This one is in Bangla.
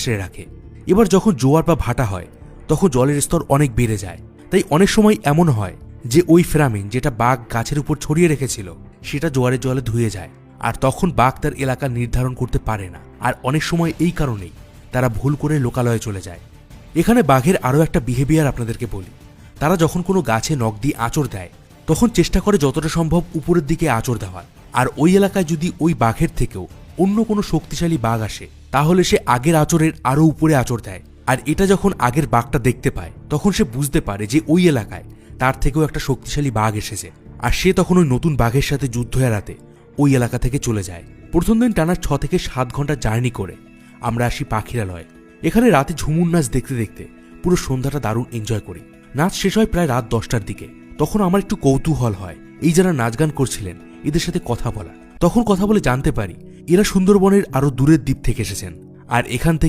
আছড়ে রাখে। এবার যখন জোয়ার বা ভাটা হয় তখন জলের স্তর অনেক বেড়ে যায়। তাই অনেক সময় এমন হয় যে ওই ফেরামিন যেটা বাঘ গাছের উপর ছড়িয়ে রেখেছিল সেটা জোয়ারের জলে ধুয়ে যায়, আর তখন বাঘ তার এলাকা নির্ধারণ করতে পারে না। আর অনেক সময় এই কারণেই তারা ভুল করে লোকালয়ে চলে যায়। এখানে বাঘের আরও একটা বিহেভিয়ার আপনাদেরকে বলি। তারা যখন কোনো গাছে নখ দিয়ে আঁচড় দেয় তখন চেষ্টা করে যতটা সম্ভব উপরের দিকে আঁচড় দেওয়ার। আর ওই এলাকায় যদি ওই বাঘের থেকেও অন্য কোনো শক্তিশালী বাঘ আসে তাহলে সে আগের আঁচড়ের আরও উপরে আঁচড় দেয়। আর এটা যখন আগের বাঘটা দেখতে পায় তখন সে বুঝতে পারে যে ওই এলাকায় তার থেকেও একটা শক্তিশালী বাঘ এসেছে, আর সে তখন ওই নতুন বাঘের সাথে যুদ্ধ এড়াতে ওই এলাকা থেকে চলে যায়। প্রথম দিন টানা 6 থেকে 7 ঘন্টা জার্নি করে আমরা আসি পাখিরালয়ে। এখানে রাতে ঝুমুর নাচ দেখতে দেখতে পুরো সন্ধ্যাটা দারুণ এনজয় করি। নাচ শেষ হয় প্রায় রাত 10টার দিকে। তখন আমার একটু কৌতূহল হয় এই যারা নাচ গান করছিলেন এদের সাথে কথা বলা। তখন কথা বলে জানতে পারি এরা সুন্দরবনের আরো দূরের দ্বীপ থেকে এসেছেন, আর এখান থেকে